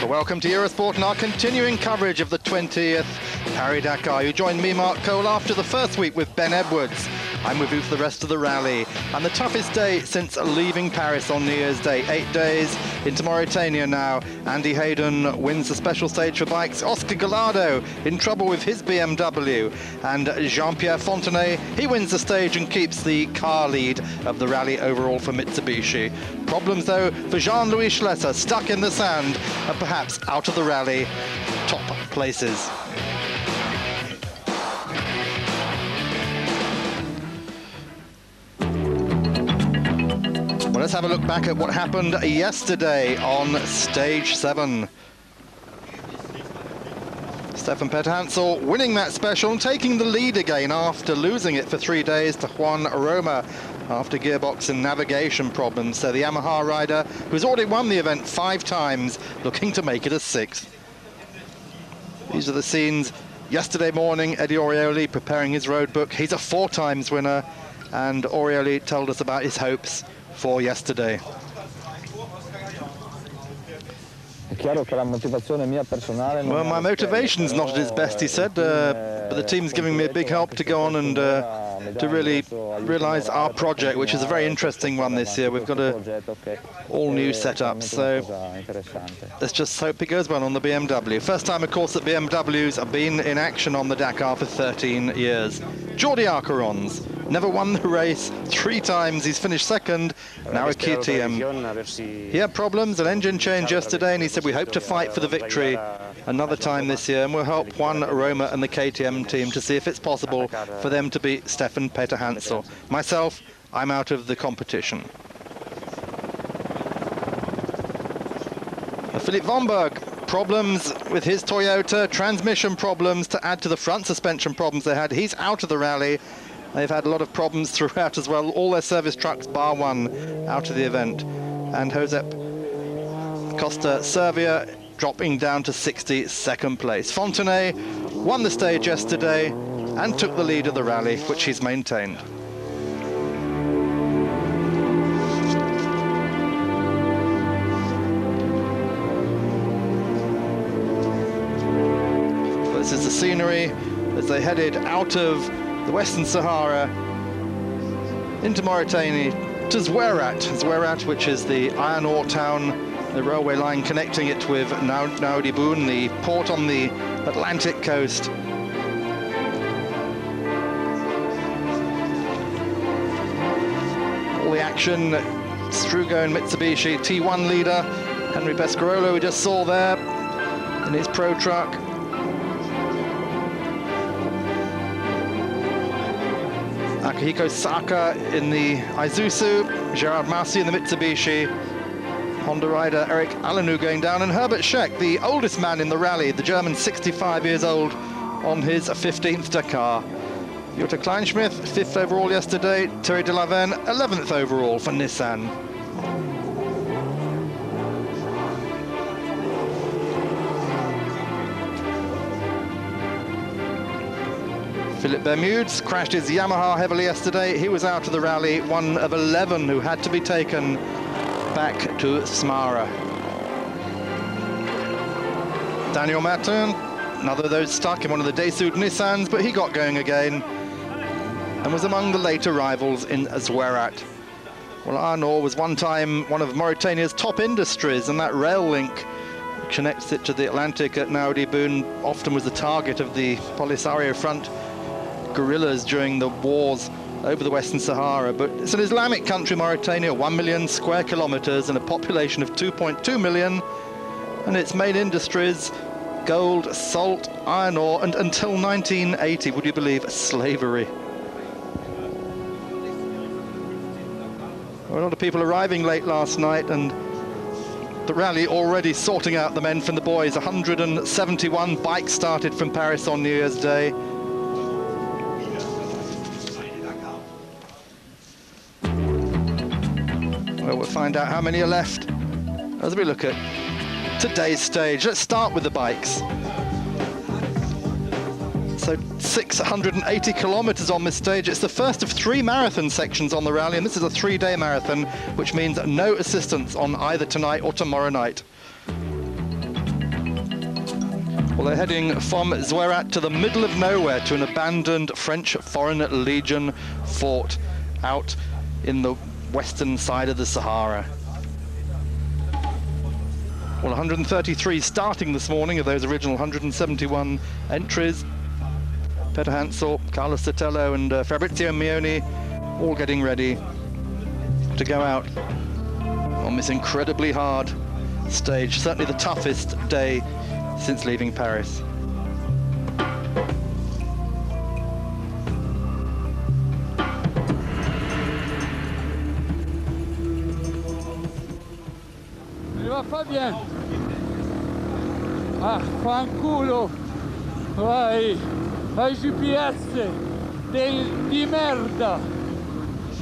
Well, welcome to Eurosport and our continuing coverage of the 20th Paris-Dakar. You join me, Mark Cole, after the first week with Ben Edwards. I'm with you for the rest of the rally. And the toughest day since leaving Paris on New Year's Day. 8 days into Mauritania now. Andy Hayden wins the special stage for bikes. Oscar Gallardo in trouble with his BMW. And Jean-Pierre Fontenay, he wins the stage and keeps the car lead of the rally overall for Mitsubishi. Problems, though, for Jean-Louis Schlesser, stuck in the sand and perhaps out of the rally top places. Well, let's have a look back at what happened yesterday on stage 7. Stefan Peter-Hansel winning that special and taking the lead again after losing it for 3 days to Juan Roma after gearbox and navigation problems. So the Yamaha rider, who's already won the event 5 times, looking to make it a 6th. These are the scenes yesterday morning. Eddie Orioli preparing his road book. He's a 4 times winner, and Orioli told us about his hopes for yesterday. Well, my motivation's not at its best, he said, but the team's giving me a big help to go on and to really realise our project, which is a very interesting one this year. We've got a all-new setup, so let's just hope it goes well on the BMW. First time, of course, that BMWs have been in action on the Dakar for 13 years. Jordi Arcarons never won the race 3 times. He's finished 2nd, now a KTM. He had problems, an engine change yesterday, and he said we hope to fight for the victory another time this year, and we'll help Juan Roma and the KTM team to see if it's possible for them to beat Stefan Peter-Hansel. Myself, I'm out of the competition. Philipp Vonberg, problems with his Toyota, transmission problems to add to the front suspension problems they had. He's out of the rally. They've had a lot of problems throughout as well. All their service trucks, bar one, out of the event. And Josep Costa Servia dropping down to 62nd place. Fontenay won the stage yesterday and took the lead of the rally, which he's maintained. This is the scenery as they headed out of the Western Sahara into Mauritania to Zouerat, which is the iron ore town, the railway line connecting it with Nouadhibou, the port on the Atlantic coast. All the action, Strugo and Mitsubishi, T1 leader, Henry Pescarolo, we just saw there in his pro truck. Akihiko Saka in the Isuzu, Gerard Massey in the Mitsubishi, Honda rider Eric Alanou going down, and Herbert Scheck, the oldest man in the rally, the German, 65 years old, on his 15th Dakar. Jutta Kleinschmidt, 5th overall yesterday, Thierry Delavenne, 11th overall for Nissan. Philippe Bermudes crashed his Yamaha heavily yesterday. He was out of the rally, one of 11 who had to be taken back to Smara. Daniel Martin, another of those stuck in one of the Desud Nissans, but he got going again and was among the late arrivals in Zouerat. Well, iron ore was one time one of Mauritania's top industries, and that rail link connects it to the Atlantic at Nouadhibou often was the target of the Polisario Front guerrillas during the wars over the Western Sahara. But it's an Islamic country, Mauritania, 1 million square kilometers and a population of 2.2 million. And its main industries, gold, salt, iron ore, and until 1980, would you believe, slavery. Well, a lot of people arriving late last night, and the rally already sorting out the men from the boys. 171 bikes started from Paris on New Year's Day. Well, we'll find out how many are left as we look at today's stage. Let's start with the bikes. So 680 kilometers on this stage. It's the first of 3 marathon sections on the rally, and this is a 3-day marathon, which means no assistance on either tonight or tomorrow night. Well, they're heading from Zouerat to the middle of nowhere to an abandoned French Foreign Legion fort out in the western side of the Sahara. Well, 133 starting this morning of those original 171 entries. Peter Hansel, Carlos Sotelo and Fabrizio Mioni all getting ready to go out on this incredibly hard stage. Certainly the toughest day since leaving Paris. Va bien. Ah, fanculo. Vai. Vai GPS. Di merda.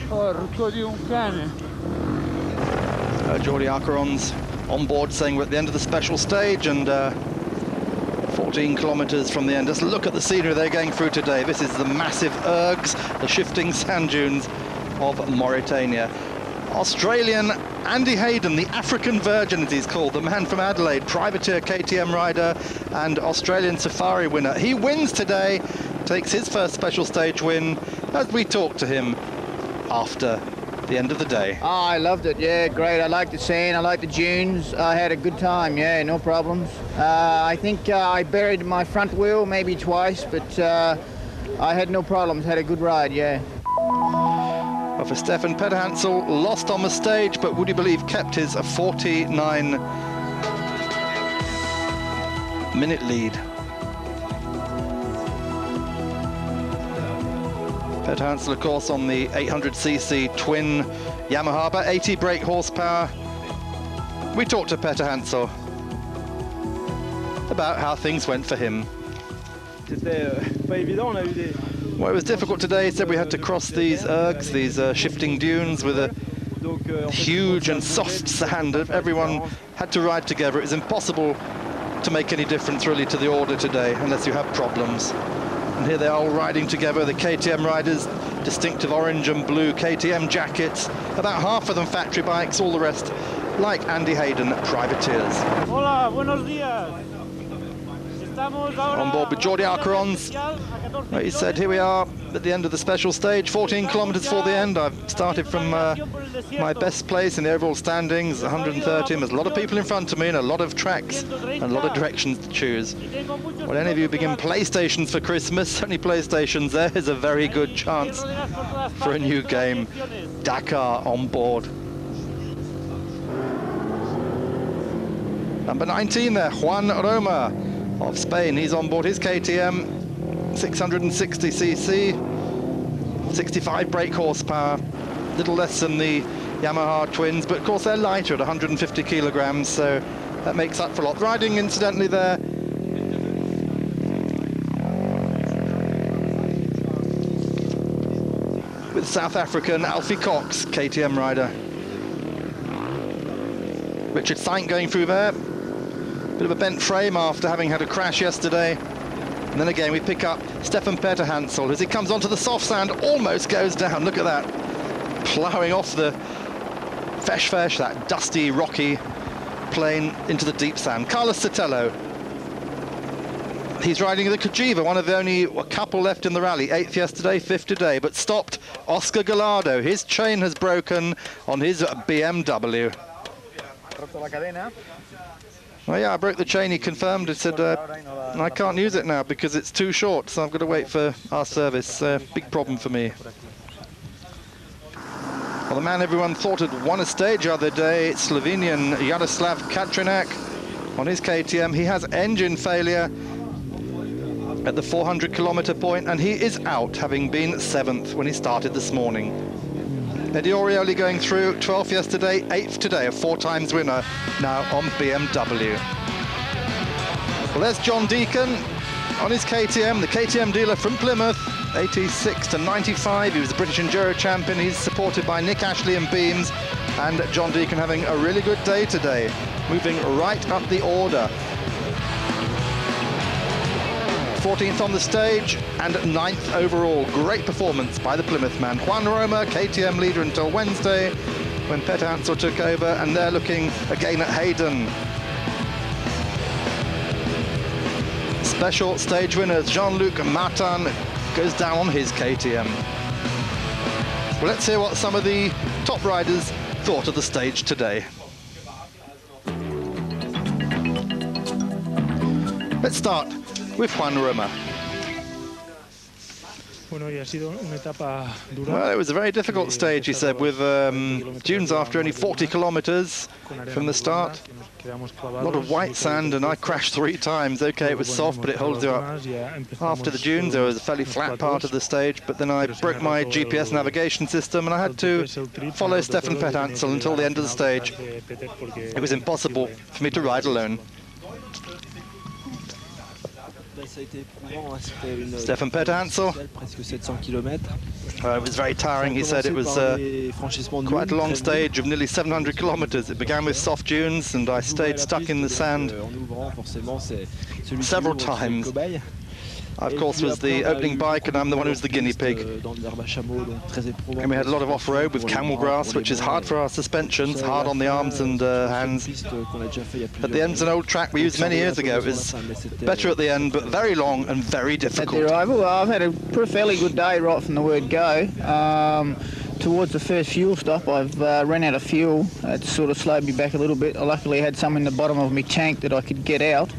Porco di un cane. Jordi Acaron's on board saying we're at the end of the special stage and 14 kilometers from the end. Just look at the scenery they're going through today. This is the massive ergs, the shifting sand dunes of Mauritania. Australian Andy Hayden, the African Virgin as he's called, the man from Adelaide, privateer KTM rider and Australian safari winner. He wins today, takes his first special stage win as we talk to him after the end of the day. Oh, I loved it, yeah, great. I liked the scene, I liked the dunes. I had a good time, yeah, no problems. I think I buried my front wheel maybe twice, but I had no problems, had a good ride, yeah. Well, for Stefan Peter Hansel, lost on the stage, but would you believe kept his 49-minute lead. Peter Hansel, of course, on the 800cc twin Yamaha, about 80 brake horsepower. We talked to Peter Hansel about how things went for him. Well, it was difficult today. He said we had to cross these ergs, these shifting dunes with a huge and soft sand. Everyone had to ride together. It was impossible to make any difference really to the order today unless you have problems. And here they are all riding together, the KTM riders, distinctive orange and blue KTM jackets, about half of them factory bikes, all the rest like Andy Hayden, privateers. Hola, buenos días. On board with Jordi Acaron's. He said, here we are at the end of the special stage, 14 kilometers before the end. I've started from my best place in the overall standings, 130. There's a lot of people in front of me and a lot of tracks and a lot of directions to choose. Well, any of you begin PlayStations for Christmas, certainly PlayStations, there is a very good chance for a new game. Dakar on board. Number 19 there, Juan Roma of Spain. He's on board his KTM, 660cc, 65 brake horsepower, little less than the Yamaha twins, but of course they're lighter at 150 kilograms, so that makes up for a lot. Riding, incidentally, there with South African Alfie Cox, KTM rider. Richard Saint going through there. Bit of a bent frame after having had a crash yesterday. And then again we pick up Stefan Peter Hansel as he comes onto the soft sand, almost goes down. Look at that, ploughing off the fesh, that dusty, rocky plain into the deep sand. Carlos Sotelo, he's riding the Cagiva, one of the only a couple left in the rally. 8th yesterday, 5th today, but stopped Oscar Gallardo. His chain has broken on his BMW. Well, yeah, I broke the chain, he confirmed. He said, I can't use it now because it's too short, so I've got to wait for our service. Big problem for me. Well, the man everyone thought had won a stage the other day, Slovenian Jaroslav Katrinak on his KTM. He has engine failure at the 400-kilometer point, and he is out, having been 7th when he started this morning. Eddie Orioli going through, 12th yesterday, 8th today, a 4-times winner now on BMW. Well, there's John Deacon on his KTM, the KTM dealer from Plymouth, 86 to 95. He was the British Enduro champion. He's supported by Nick Ashley and Beams, and John Deacon having a really good day today, moving right up the order. 14th on the stage and 9th overall. Great performance by the Plymouth man. Juan Roma, KTM leader until Wednesday when Peter Hansel took over, and they're looking again at Hayden. special stage winners. Jean-Luc Martin goes down on his KTM. Well, let's hear what some of the top riders thought of the stage today. Let's start with Juan Roma. Well, it was a very difficult stage, he said, with dunes after only 40 kilometers from the start. A lot of white sand, and I crashed 3 times. Okay, it was soft, but it holds you up. After the dunes, there was a fairly flat part of the stage, but then I broke my GPS navigation system, and I had to follow Stefan Pethansel until the end of the stage. It was impossible for me to ride alone. Stefan Pethansel. It was very tiring. He said it was quite a long stage of nearly 700 kilometers. It began with soft dunes, and I stayed stuck in the sand several times. I, of course, was the opening bike, and I'm the one who's the guinea pig. And we had a lot of off-road with camel grass, which is hard for our suspensions, hard on the arms and hands. At the end's an old track we used many years ago. It was better at the end, but very long and very difficult. Well, I've had a fairly good day right from the word go. Towards the first fuel stop, I've run out of fuel. It sort of slowed me back a little bit. I luckily had some in the bottom of my tank that I could get out.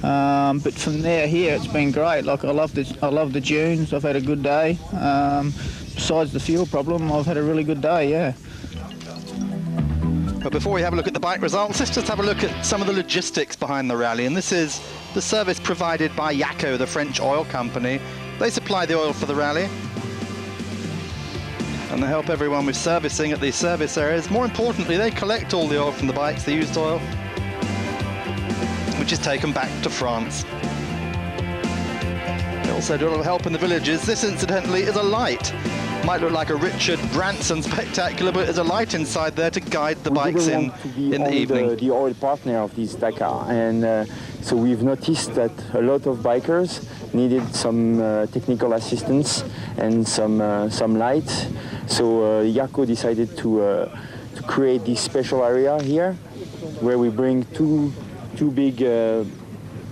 But from there here, it's been great. Like I love the dunes. I've had a good day. Besides the fuel problem, I've had a really good day. Yeah. But before we have a look at the bike results, let's just have a look at some of the logistics behind the rally. And this is the service provided by Yacco, the French oil company. They supply the oil for the rally, and they help everyone with servicing at these service areas. More importantly, they collect all the oil from the bikes, the used oil, which is taken back to France. They also do a lot of help in the villages. This, incidentally, is a light. Might look like a Richard Branson spectacular, but there's a light inside there to guide the bikes in the evening. The oil partner of this Dakar, and so we've noticed that a lot of bikers needed some technical assistance and some lights. So Yacco decided to create this special area here, where we bring two big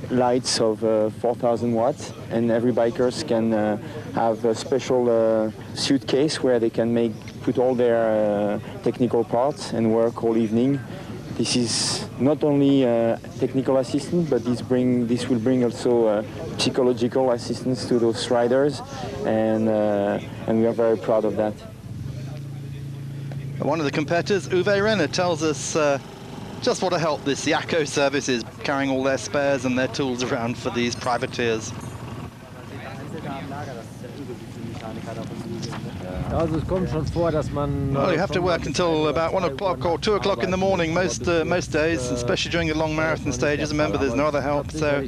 lights of 4,000 watts, and every bikers can have a special suitcase where they can put all their technical parts and work all evening. This is not only technical assistance, but this will bring also psychological assistance to those riders, and we are very proud of that. One of the competitors, Uwe Renner, tells us just what a help this Yacco service is, carrying all their spares and their tools around for these privateers. Well, you have to work until about 1 o'clock or 2 o'clock in the morning most days, especially during the long marathon stages. Remember, there's no other help, so...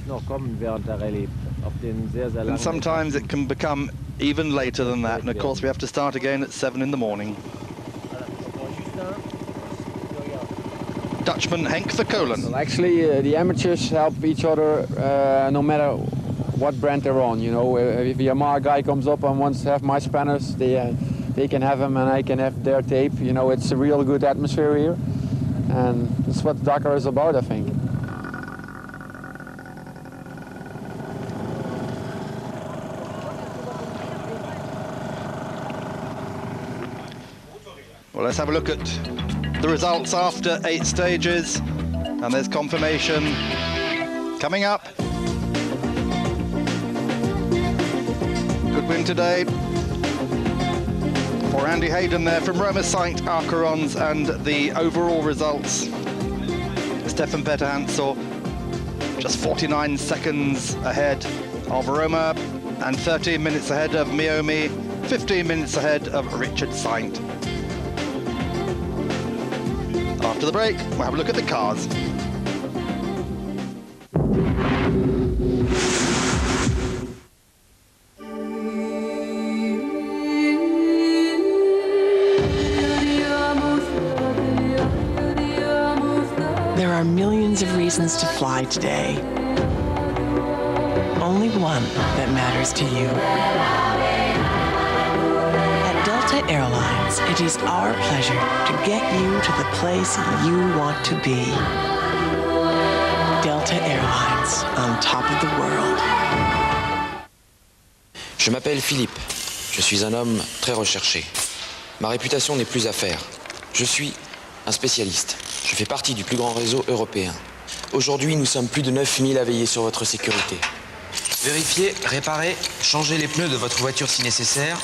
And sometimes it can become even later than that, and of course we have to start again at 7 in the morning. Dutchman Henk Verkolen. Well, actually, the amateurs help each other no matter what brand they're on. You know, if a Yamaha guy comes up and wants to have my spanners, they can have them and I can have their tape. You know, it's a real good atmosphere here, and that's what Dakar is about, I think. Well, let's have a look at the results after 8 stages, and there's confirmation coming up. Good win today for Andy Hayden there from Roma Saint Archerons, and the overall results: Stefan Pethansel just 49 seconds ahead of Roma and 13 minutes ahead of Miomi, 15 minutes ahead of Richard Saint. After the break, we'll have a look at the cars. There are millions of reasons to fly today. Only one that matters to you. Delta Airlines, it is our pleasure to get you to the place you want to be. Delta Airlines, on top of the world. Je m'appelle Philippe. Je suis un homme très recherché. Ma réputation n'est plus à faire. Je suis un spécialiste. Je fais partie du plus grand réseau européen. Aujourd'hui, nous sommes plus de 9000 à veiller sur votre sécurité. Vérifier, réparer, changer les pneus de votre voiture si nécessaire,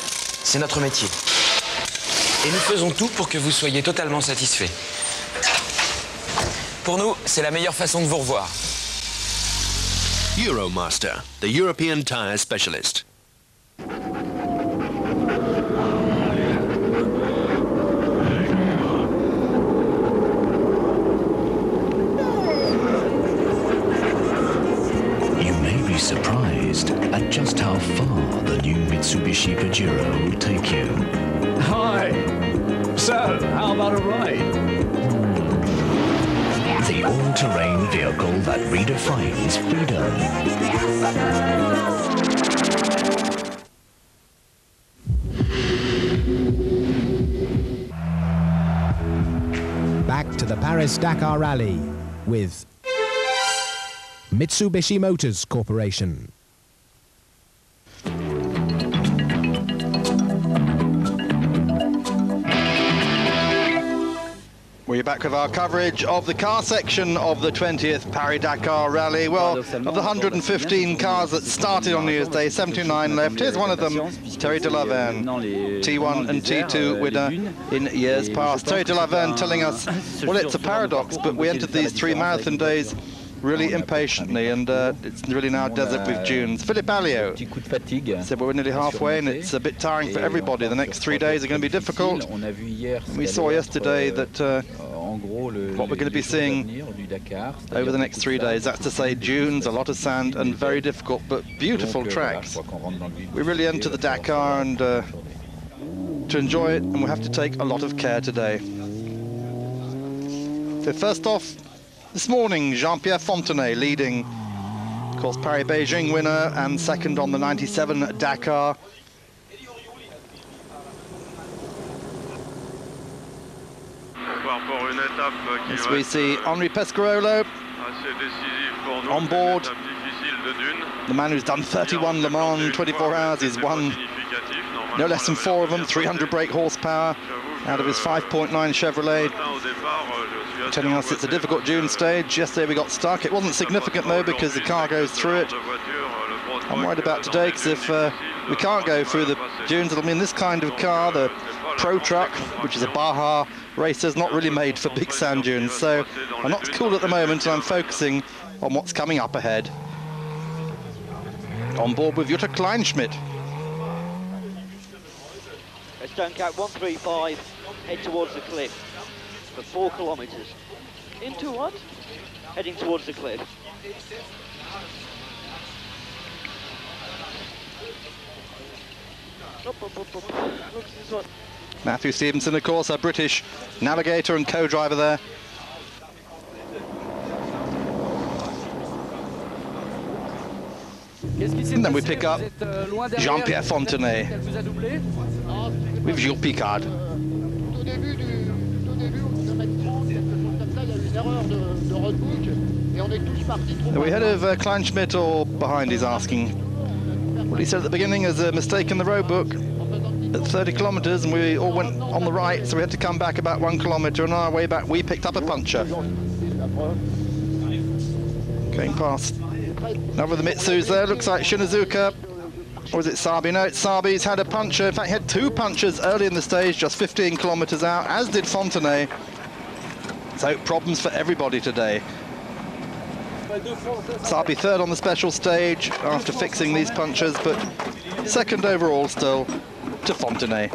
c'est notre métier. Et nous faisons tout pour que vous soyez totalement satisfait. Pour nous, c'est la meilleure façon de vous revoir. Euromaster, the European tyre specialist. Surprised at just how far the new Mitsubishi Pajero will take you. Hi! So, how about a ride? The all-terrain vehicle that redefines freedom. Back to the Paris-Dakar Rally with Mitsubishi Motors Corporation. We're back with our coverage of the car section of the 20th Paris-Dakar Rally. Well, of the 115 cars that started on New Year's Day, 79 left. Here's one of them, Thierry de la Verne, T1 and T2 winner in years past. Thierry de la Verne telling us, well, it's a paradox, but we entered these 3 marathon days really impatiently, and it's really now desert with dunes. Philippe Alliot said we're nearly halfway, and it's a bit tiring for everybody. The next 3 days are going to be difficult. We saw yesterday that what we're going to be seeing over the next 3 days, that's to say dunes, a lot of sand, and very difficult but beautiful tracks. We really enter the Dakar and to enjoy it, and we have to take a lot of care today. So first off, this morning, Jean-Pierre Fontenay leading, of course, Paris-Beijing winner and second on the 97 Dakar. As we see Henri Pescarolo on board, the man who's done 31 Le Mans, 24 hours, he's won no less than 4 of them, 300 brake horsepower out of his 5.9 Chevrolet, telling us it's a difficult June stage. Yesterday we got stuck. It wasn't significant though because the car goes through it. I'm worried about today because if we can't go through the dunes, it'll mean this kind of car, the Pro Truck, which is a Baja racer, is not really made for big sand dunes. So I'm not cool at the moment, and I'm focusing on what's coming up ahead. On board with Jutta Kleinschmidt. Stone Cap 135, head towards the cliff for 4 kilometers. Into what? Heading towards the cliff. Up. Look, this one. Matthew Stevenson, of course, a British navigator and co-driver there. And then we pick up Jean-Pierre Fontenay with Jules Picard. Are we ahead of Kleinschmidt or behind, he's asking. What he said at the beginning is a mistake in the road book at 30 kilometers, and we all went on the right, so we had to come back about 1 kilometer, and on our way back we picked up a puncture. Going past another of the Mitsus there, looks like Shinazuka, or is it Sabi? No, it's Sabi. He's had a puncture. In fact, he had 2 punctures early in the stage, just 15 kilometers out, as did Fontenay. So problems for everybody today. Sabi third on the special stage after fixing these punctures, but second overall still to Fontenay.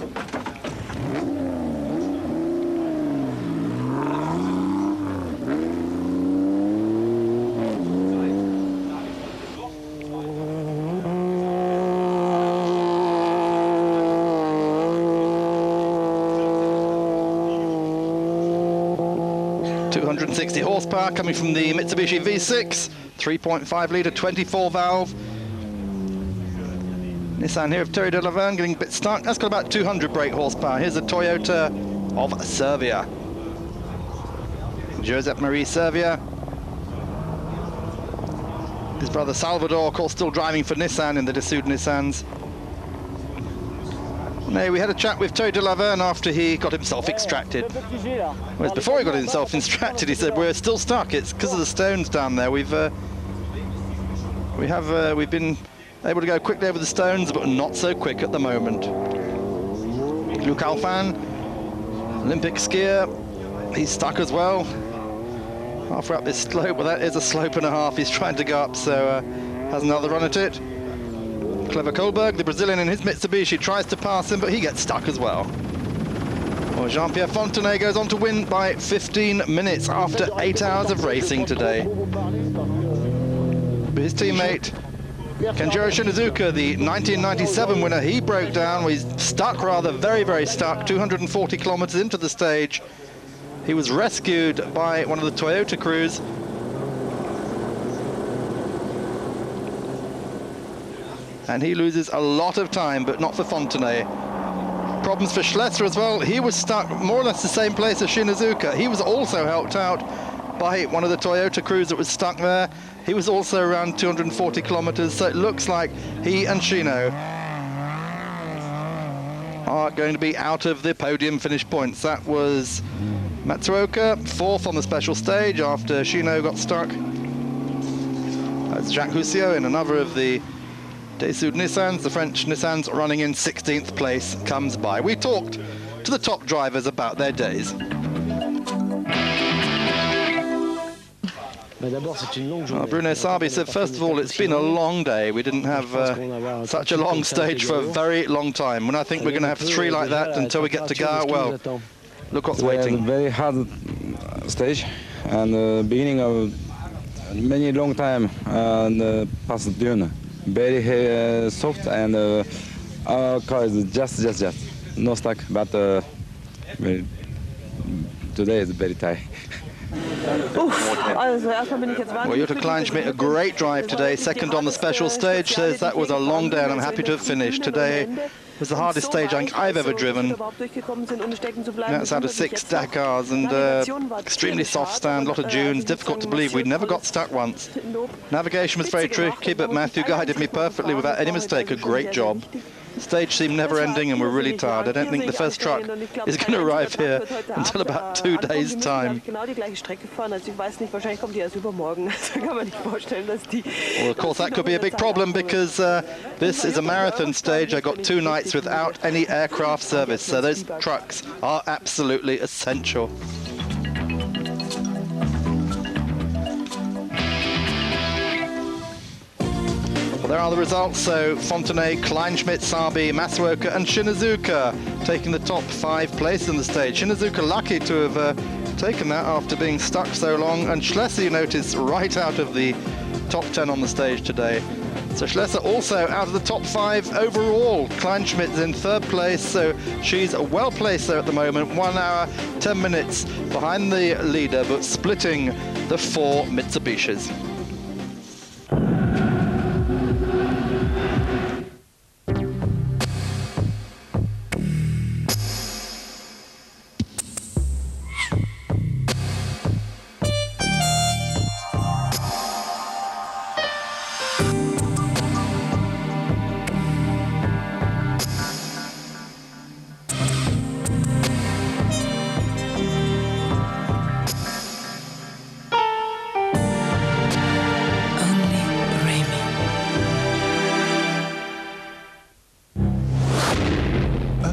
260 horsepower coming from the Mitsubishi V6, 3.5 litre, 24 valve. Nissan here of Thierry de la Verne getting a bit stuck. That's got about 200 brake horsepower. Here's a Toyota of Servia. Josep Marie Servia. His brother Salvador, of course, still driving for Nissan in the Dassault Nissans. No, we had a chat with Toe de Laverne after he got himself extracted. Whereas before he got himself extracted, he said, we're still stuck. It's because of the stones down there. We've been able to go quickly over the stones, but not so quick at the moment. Luc Alphand, Olympic skier, he's stuck as well. Halfway up this slope, well, that is a slope and a half he's trying to go up, so has another run at it. Clever Kohlberg, the Brazilian in his Mitsubishi, tries to pass him, but he gets stuck as well. Well, Jean-Pierre Fontenay goes on to win by 15 minutes after 8 hours of racing today. But his teammate, Kenjiro Shinizuka, the 1997 winner, he broke down. He's stuck, rather, very, very stuck, 240 kilometers into the stage. He was rescued by one of the Toyota crews. And he loses a lot of time, but not for Fontenay. Problems for Schlesser as well. He was stuck more or less the same place as Shinizuka. He was also helped out by one of the Toyota crews that was stuck there. He was also around 240 kilometers, so it looks like he and Shino are going to be out of the podium finish points. That was Matsuoka, 4th on the special stage after Shino got stuck. That's Jacques Houssio in another of the Dassault Nissans. The French Nissans running in 16th place comes by. We talked to the top drivers about their days. Bruno Sabi said, first of all, it's been a long day. We didn't have such a long stage for a very long time. When I think we're going to have 3 like that until we get to Dakar, well, look what's waiting. A very hard stage and the beginning of many long time and past dune. Very soft and our car is just no stuck, but today is very tight. Well, Jutta Kleinschmidt, a great drive today, 2nd on the special stage, says that was a long day and I'm happy to have finished. Today was the hardest stage I've ever driven. That's out of 6 Dakars and extremely soft stand, a lot of dunes, difficult to believe we'd never got stuck once. Navigation was very tricky, but Matthew guided me perfectly without any mistake, a great job. Stage seemed never-ending and we're really tired. I don't think the first truck is going to arrive here until about 2 days' time. Well, of course, that could be a big problem because this is a marathon stage. I got 2 nights without any aircraft service, so those trucks are absolutely essential. There are the results, so Fontenay, Kleinschmidt, Sabi, Matsuoka and Shinizuka taking the top 5 places in the stage. Shinizuka lucky to have taken that after being stuck so long, and Schlesser, you notice, right out of the top 10 on the stage today. So Schlesser also out of the top 5 overall. Kleinschmidt's in 3rd place, so she's well placed there at the moment, 1 hour, 10 minutes behind the leader, but splitting the 4 Mitsubishis.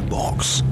Box.